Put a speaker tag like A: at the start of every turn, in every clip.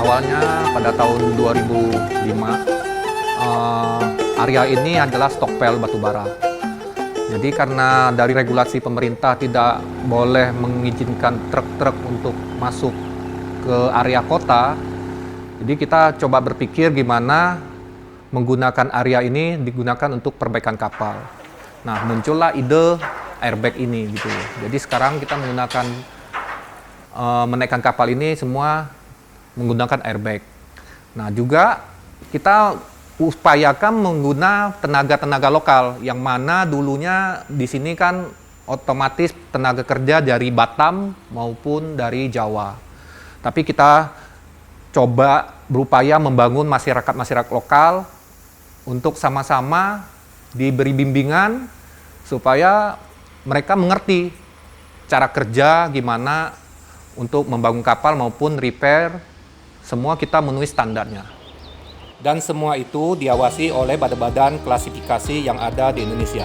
A: Awalnya pada tahun 2005, area ini adalah stokpel batubara. Jadi karena dari regulasi pemerintah tidak boleh mengizinkan truk-truk untuk masuk ke area kota, jadi kita coba berpikir gimana menggunakan area ini digunakan untuk perbaikan kapal. Nah, muncullah ide airbag ini gitu. Jadi sekarang kita menggunakan menaikkan kapal ini semua menggunakan airbag. Nah, juga kita upayakan menggunakan tenaga-tenaga lokal yang mana dulunya di sini kan otomatis tenaga kerja dari Batam maupun dari Jawa. Tapi kita coba berupaya membangun masyarakat-masyarakat lokal untuk sama-sama diberi bimbingan supaya mereka mengerti cara kerja gimana untuk membangun kapal maupun repair. Semua kita memenuhi standarnya. Dan semua itu diawasi oleh badan-badan klasifikasi yang ada di Indonesia.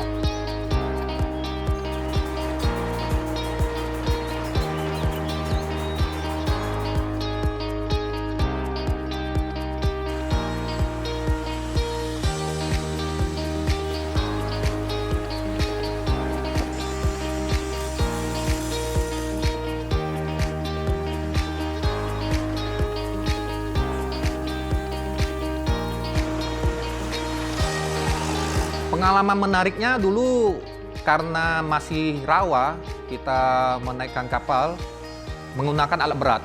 A: Pengalaman menariknya dulu karena masih rawa, kita menaikkan kapal menggunakan alat berat.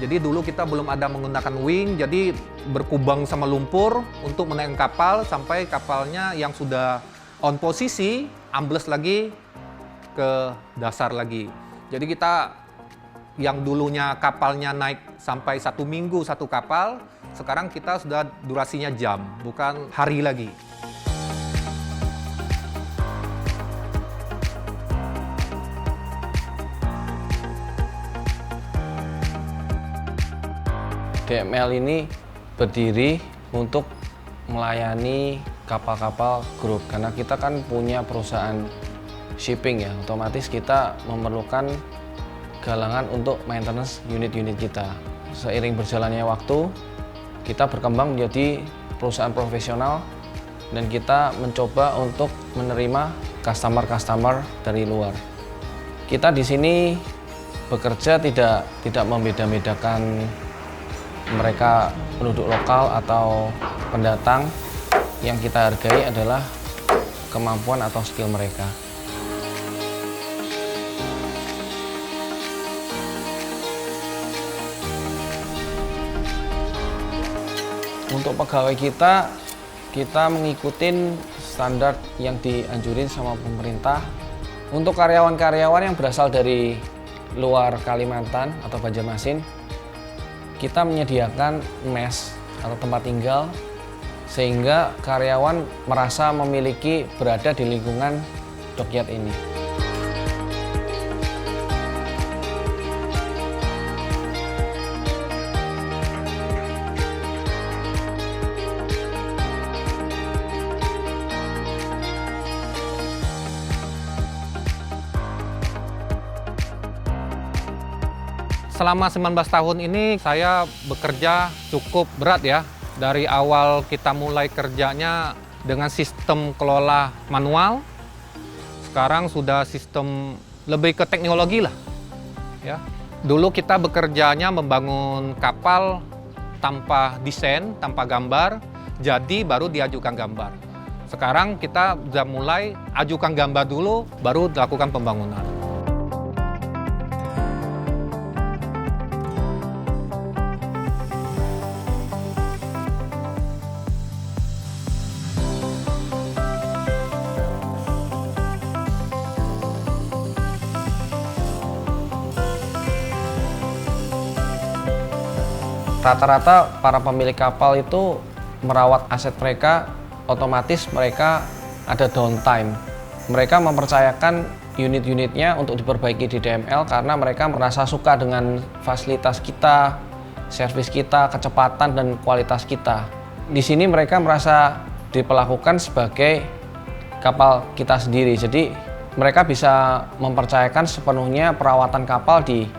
A: Jadi dulu kita belum ada menggunakan wing, jadi berkubang sama lumpur untuk menaikkan kapal sampai kapalnya yang sudah on posisi ambles lagi ke dasar lagi. Jadi kita yang dulunya kapalnya naik sampai 1 minggu satu kapal, sekarang kita sudah durasinya jam, bukan hari lagi.
B: DML ini berdiri untuk melayani kapal-kapal grup karena kita kan punya perusahaan shipping ya, otomatis kita memerlukan galangan untuk maintenance unit-unit kita. Seiring berjalannya waktu, kita berkembang menjadi perusahaan profesional dan kita mencoba untuk menerima customer-customer dari luar. Kita di sini bekerja tidak membeda-bedakan mereka penduduk lokal atau pendatang. Yang kita hargai adalah kemampuan atau skill mereka. Untuk pegawai kita mengikuti standar yang dianjurin sama pemerintah. Untuk karyawan-karyawan yang berasal dari luar Kalimantan atau Banjarmasin, kita menyediakan mes atau tempat tinggal sehingga karyawan merasa memiliki berada di lingkungan dokyard ini.
A: Selama 19 tahun ini saya bekerja cukup berat ya. Dari awal kita mulai kerjanya dengan sistem kelola manual, sekarang sudah sistem lebih ke teknologi lah. Ya. Dulu kita bekerjanya membangun kapal tanpa desain, tanpa gambar, jadi baru diajukan gambar. Sekarang kita sudah mulai ajukan gambar dulu, baru dilakukan pembangunan.
B: Rata-rata para pemilik kapal itu merawat aset mereka otomatis mereka ada downtime. Mereka mempercayakan unit-unitnya untuk diperbaiki di DML karena mereka merasa suka dengan fasilitas kita, servis kita, kecepatan dan kualitas kita. Di sini mereka merasa diperlakukan sebagai kapal kita sendiri. Jadi mereka bisa mempercayakan sepenuhnya perawatan kapal di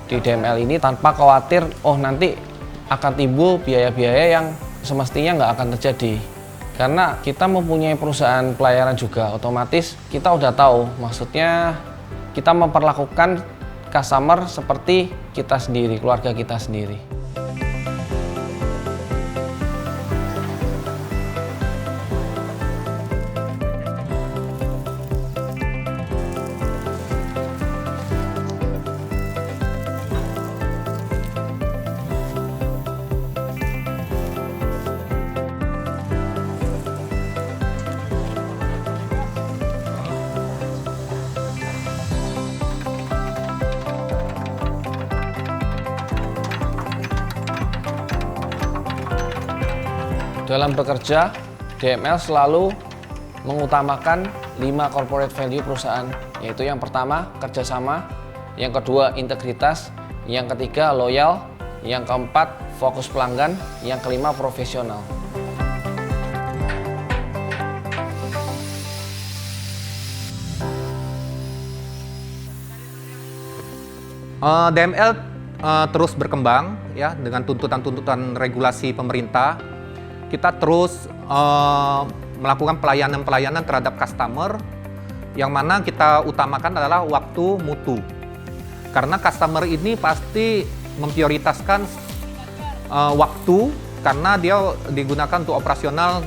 B: DML ini tanpa khawatir, oh nanti akan timbul biaya-biaya yang semestinya nggak akan terjadi. Karena kita mempunyai perusahaan pelayaran juga, otomatis kita udah tahu, maksudnya kita memperlakukan customer seperti kita sendiri, keluarga kita sendiri. Dalam bekerja, DML selalu mengutamakan 5 corporate value perusahaan, yaitu yang pertama, kerjasama, yang kedua, integritas, yang ketiga, loyal, yang keempat, fokus pelanggan, yang kelima, profesional.
A: DML terus berkembang ya dengan tuntutan-tuntutan regulasi pemerintah. Kita terus melakukan pelayanan-pelayanan terhadap customer yang mana kita utamakan adalah waktu mutu. Karena customer ini pasti memprioritaskan waktu karena dia digunakan untuk operasional.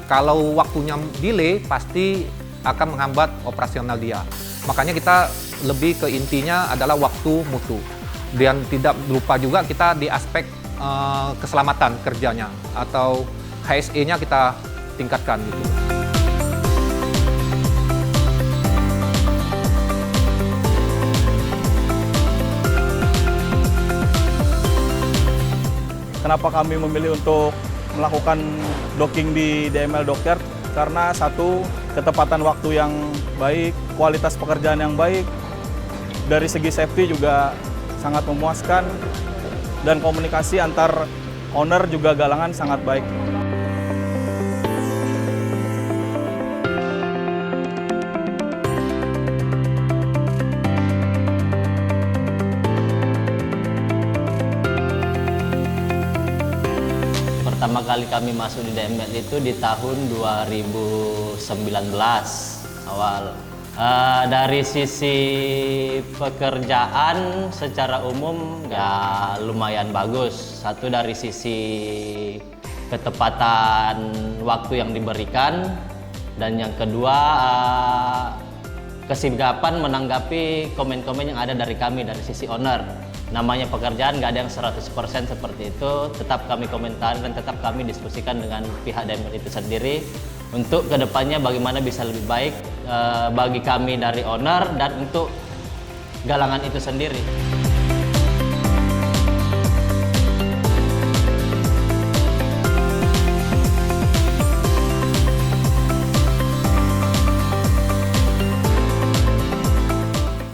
A: Kalau waktunya delay pasti akan menghambat operasional dia. Makanya kita lebih ke intinya adalah waktu mutu. Dan tidak lupa juga kita di aspek keselamatan kerjanya atau HSE-nya kita tingkatkan gitu.
C: Kenapa kami memilih untuk melakukan docking di DML Dockyard? Karena satu, ketepatan waktu yang baik, kualitas pekerjaan yang baik, dari segi safety juga sangat memuaskan, dan komunikasi antar owner juga galangan sangat baik.
D: Pertama kali kami masuk di DML itu di tahun 2019 awal. Dari sisi pekerjaan secara umum ya lumayan bagus. Satu dari sisi ketepatan waktu yang diberikan, dan yang kedua kesigapan menanggapi komen-komen yang ada dari kami dari sisi owner. Namanya pekerjaan nggak ada yang 100% seperti itu, tetap kami komentari dan tetap kami diskusikan dengan pihak DML itu sendiri untuk kedepannya bagaimana bisa lebih baik bagi kami dari owner dan untuk galangan itu sendiri.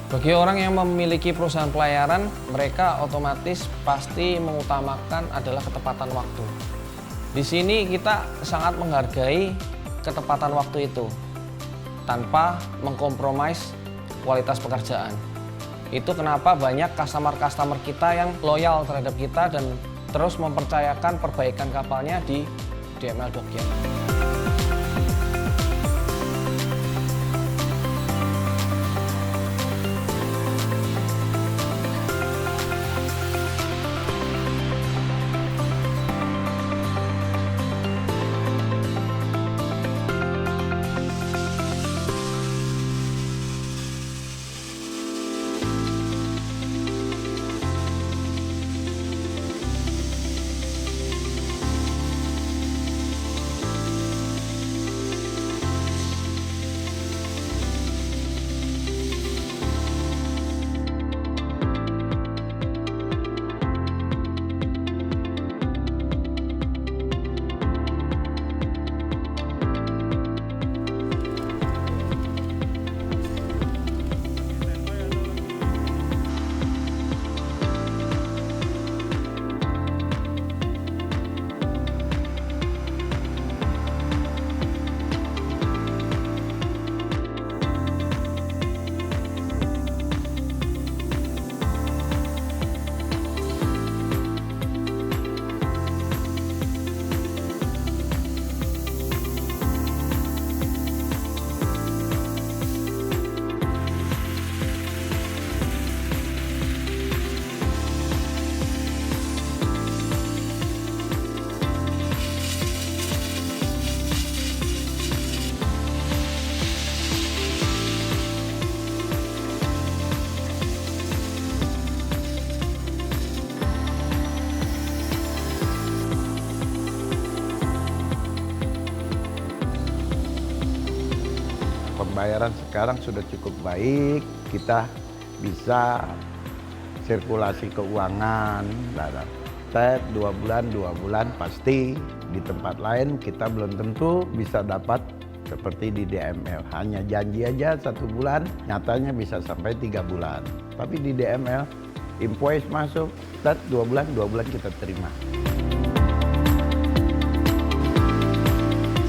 B: Bagi orang yang memiliki perusahaan pelayaran, mereka otomatis pasti mengutamakan adalah ketepatan waktu. Di sini kita sangat menghargai ketepatan waktu itu tanpa mengkompromis kualitas pekerjaan. Itu kenapa banyak customer-customer kita yang loyal terhadap kita dan terus mempercayakan perbaikan kapalnya di DML Dockyard.
E: pembayaran sekarang sudah cukup baik, kita bisa sirkulasi keuangan, set 2 bulan pasti. Di tempat lain kita belum tentu bisa dapat seperti di DML, hanya janji aja 1 bulan, nyatanya bisa sampai 3 bulan. Tapi di DML, invoice masuk, set 2 bulan kita terima.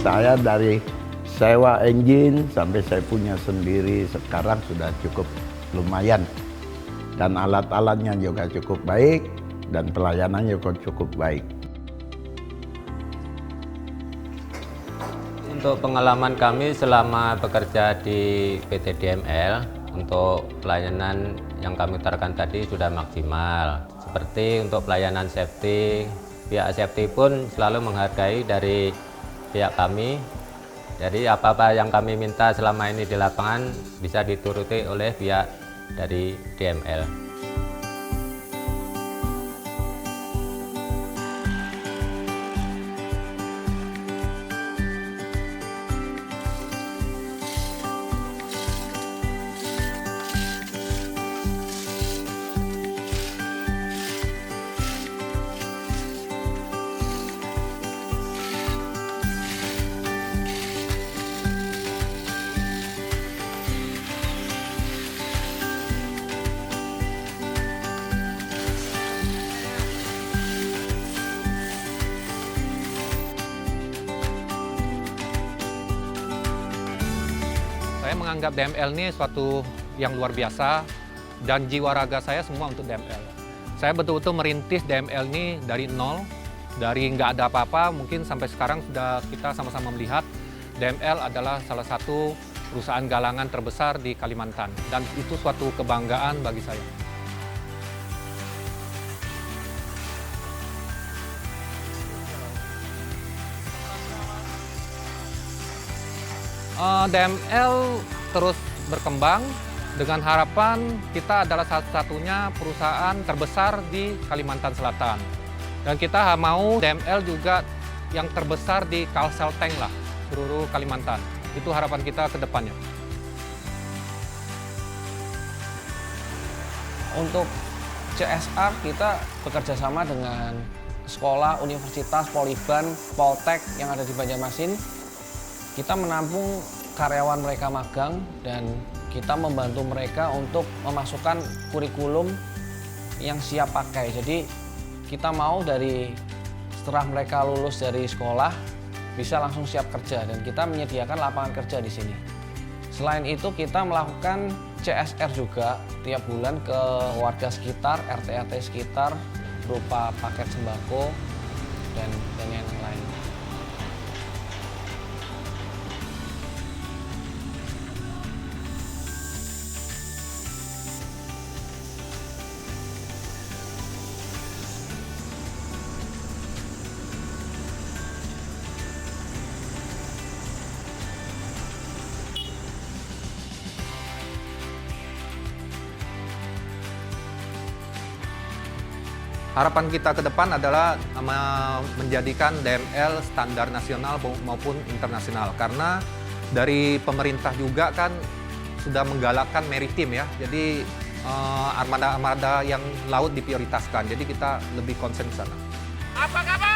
E: Saya dari sewa engine sampai saya punya sendiri sekarang sudah cukup lumayan. Dan alat-alatnya juga cukup baik dan pelayanannya juga cukup baik.
F: Untuk pengalaman kami selama bekerja di PT DML, untuk pelayanan yang kami utarakan tadi sudah maksimal. Seperti untuk pelayanan safety, pihak safety pun selalu menghargai dari pihak kami. Jadi apa-apa yang kami minta selama ini di lapangan bisa dituruti oleh pihak dari DML.
A: Saya menganggap DML ini suatu yang luar biasa dan jiwa raga saya semua untuk DML. Saya betul-betul merintis DML ini dari nol, dari nggak ada apa-apa, mungkin sampai sekarang sudah kita sama-sama melihat DML adalah salah satu perusahaan galangan terbesar di Kalimantan dan itu suatu kebanggaan bagi saya. DML terus berkembang dengan harapan kita adalah satu-satunya perusahaan terbesar di Kalimantan Selatan. Dan kita mau DML juga yang terbesar di Kalsel Tank lah, seluruh Kalimantan. Itu harapan kita ke depannya.
B: Untuk CSR kita bekerja sama dengan sekolah, universitas, Poliban, Poltek yang ada di Banjarmasin. Kita menampung karyawan mereka magang dan kita membantu mereka untuk memasukkan kurikulum yang siap pakai. Jadi kita mau setelah mereka lulus dari sekolah bisa langsung siap kerja dan kita menyediakan lapangan kerja di sini. Selain itu kita melakukan CSR juga tiap bulan ke warga sekitar, RT-RT sekitar berupa paket sembako dan yang lain.
A: Harapan kita ke depan adalah menjadikan DML standar nasional maupun internasional. Karena dari pemerintah juga kan sudah menggalakkan maritim ya. Jadi armada-armada yang laut diprioritaskan. Jadi kita lebih konsen ke sana.
G: Apa kabar?